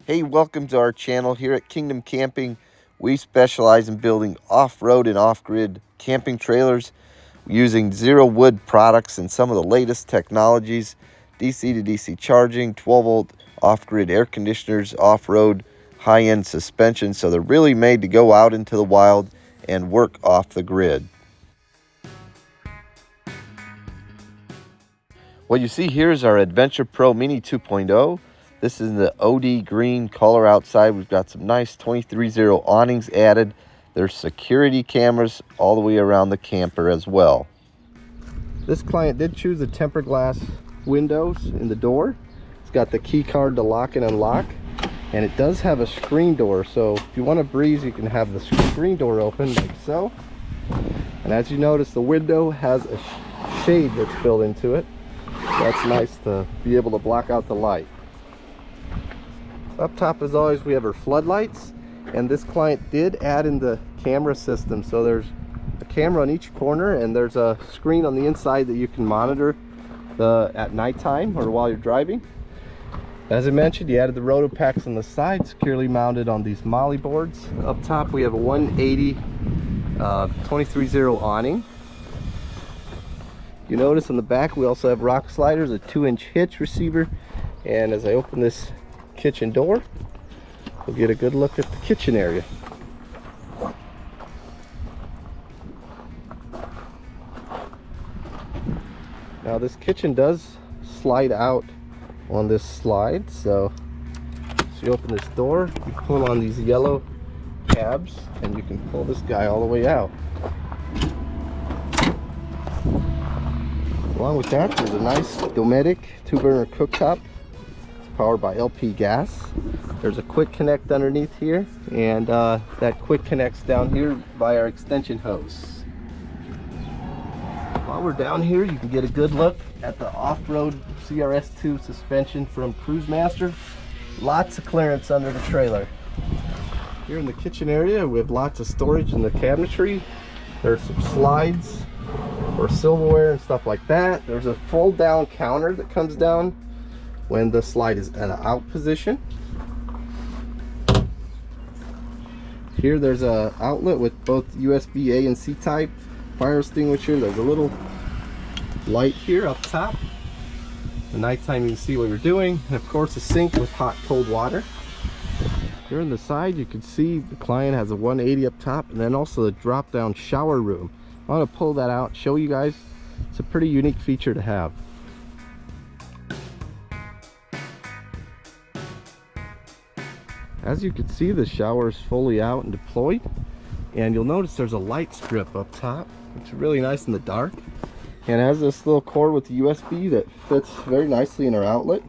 Hey, welcome to our channel. Here at Kingdom Camping, we specialize in building off-road and off-grid camping trailers using zero wood products and some of the latest technologies, DC to DC charging, 12-volt off-grid air conditioners, off-road high-end suspension, so they're really made to go out into the wild and work off the grid. What you see here is our Adventure Pro Mini 2.0. This is the OD green color outside. We've got some nice 23.0 awnings added. There's security cameras all the way around the camper as well. This client did choose the tempered glass windows in the door. It's got the key card to lock and unlock, and it does have a screen door, so if you want to breeze, you can have the screen door open like so. And as you notice, the window has a shade that's built into it. That's nice to be able to block out the light. Up top, as always, we have our floodlights, and this client did add in the camera system. So there's a camera on each corner, and there's a screen on the inside that you can monitor at nighttime or while you're driving. As I mentioned, you added the roto packs on the side, securely mounted on these molly boards. Up top, we have a 180 23.0 awning. You notice on the back we also have rock sliders, a 2-inch hitch receiver, and as I open this kitchen door, we'll get a good look at the kitchen area. Now this kitchen does slide out on this slide, so you open this door, you pull on these yellow tabs, and you can pull this guy all the way out. Along with that, there's a nice Dometic 2-burner cooktop. It's powered by LP gas. There's a quick connect underneath here, and that quick connects down here by our extension hose. While we're down here, you can get a good look at the off-road CRS2 suspension from Cruise Master. Lots of clearance under the trailer. Here in the kitchen area, we have lots of storage in the cabinetry. There's some slides or silverware and stuff like that. There's a fold down counter that comes down when the slide is at an out position. Here there's a outlet with both USB A and C type, fire extinguisher. There's a little light here up top. At nighttime you can see what you're doing, and of course a sink with hot cold water. Here on the side you can see the client has a 180 up top, and then also the drop down shower room. I want to pull that out, show you guys. It's a pretty unique feature to have. As you can see, the shower is fully out and deployed, and you'll notice there's a light strip up top, which is really nice in the dark, and it has this little cord with the USB that fits very nicely in our outlet.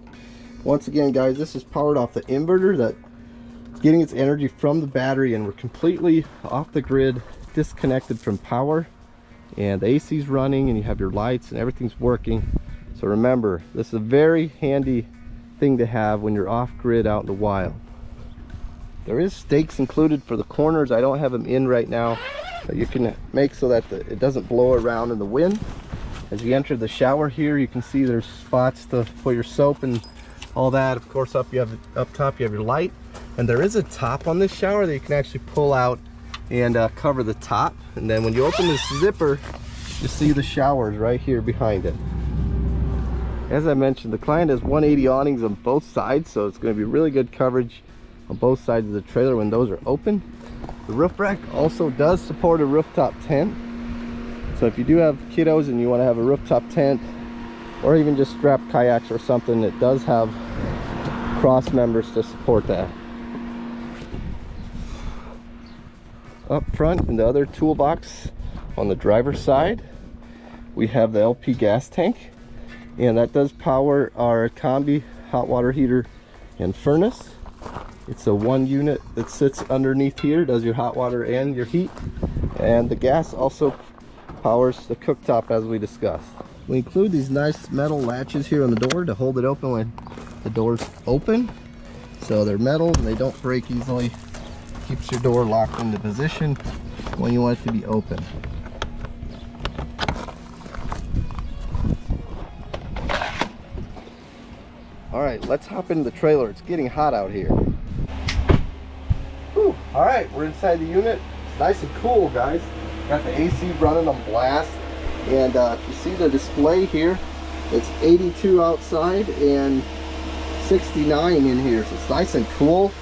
Once again, guys, this is powered off the inverter that's getting its energy from the battery, and we're completely off the grid, disconnected from power. And the AC is running, and you have your lights and everything's working. So remember, this is a very handy thing to have when you're off grid out in the wild. There is stakes included for the corners. I don't have them in right now, but you can make so that it doesn't blow around in the wind. As you enter the shower here, you can see there's spots to put your soap and all that. Of course, up top you have your light, and there is a top on this shower that you can actually pull out and cover the top, and then when you open this zipper, you see the showers right here behind it. As I mentioned, the client has 180 awnings on both sides, so it's going to be really good coverage on both sides of the trailer when those are open. The roof rack also does support a rooftop tent, so if you do have kiddos and you want to have a rooftop tent, or even just strap kayaks or something, it does have cross members to support that. Up front in the other toolbox on the driver's side, we have the LP gas tank, and that does power our combi hot water heater and furnace. It's a one unit that sits underneath here, does your hot water and your heat, and the gas also powers the cooktop as we discussed. We include these nice metal latches here on the door to hold it open when the door's open. So they're metal and they don't break easily. Keeps your door locked into position when you want it to be open. All right, let's hop into the trailer. It's getting hot out here. Whew. All right, we're inside the unit. It's nice and cool, guys. Got the AC running on blast. And if you see the display here, it's 82 outside and 69 in here. So it's nice and cool.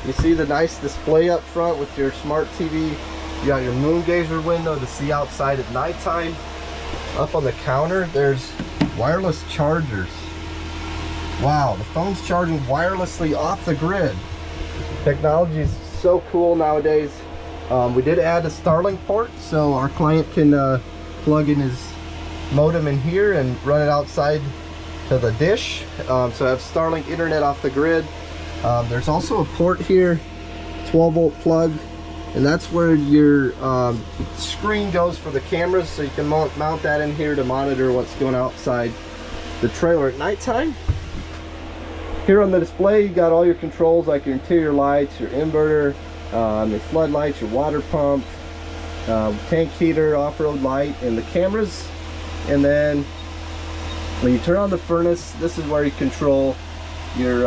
You see the nice display up front with your smart TV. You got your moon gazer window to see outside at nighttime. Up on the counter, there's wireless chargers. Wow, the phone's charging wirelessly off the grid. Technology is so cool nowadays. We did add a Starlink port, so our client can plug in his modem in here and run it outside to the dish. So I have Starlink internet off the grid. There's also a port here, 12-volt plug, and that's where your screen goes for the cameras, so you can mount that in here to monitor what's going outside the trailer at nighttime. Here on the display, you got all your controls like your interior lights, your inverter, the floodlights, your water pump, tank heater, off-road light, and the cameras. And then when you turn on the furnace, this is where you control your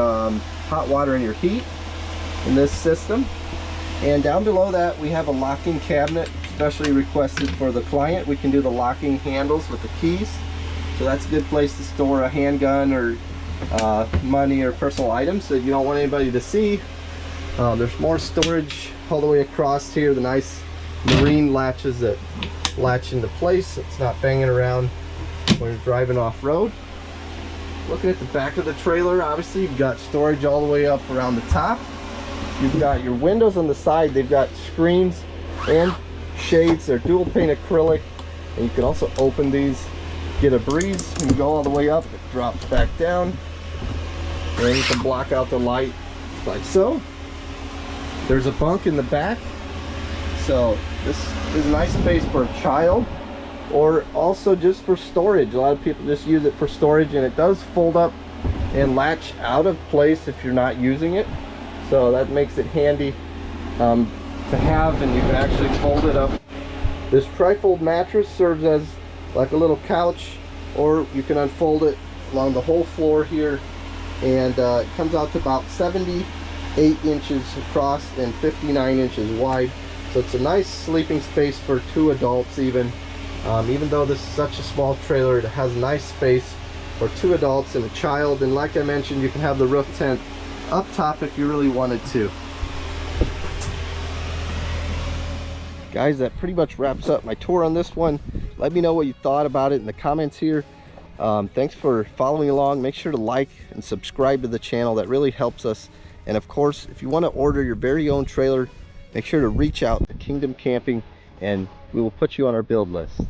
hot water and your heat in this system. And down below that, we have a locking cabinet, specially requested for the client. We can do the locking handles with the keys, so that's a good place to store a handgun or money or personal items that you don't want anybody to see. There's more storage all the way across here, the nice marine latches that latch into place. It's not banging around when you're driving off-road. Looking at the back of the trailer, obviously you've got storage all the way up around the top. You've got your windows on the side. They've got screens and shades. They're dual pane acrylic, and you can also open these, get a breeze, and you go all the way up. It drops back down, and then you can block out the light like so. There's a bunk in the back, so this is a nice space for a child, or also just for storage. A lot of people just use it for storage, and it does fold up and latch out of place if you're not using it, so that makes it handy to have, and you can actually fold it up. This trifold mattress serves as like a little couch, or you can unfold it along the whole floor here, and it comes out to about 78 inches across and 59 inches wide. So it's a nice sleeping space for 2 adults even. Even though this is such a small trailer, it has nice space for 2 adults and a child. And like I mentioned, you can have the roof tent up top if you really wanted to. Guys, that pretty much wraps up my tour on this one. Let me know what you thought about it in the comments here. Thanks for following along. Make sure to like and subscribe to the channel. That really helps us. And of course, if you want to order your very own trailer, make sure to reach out to Kingdom Camping, and we will put you on our build list.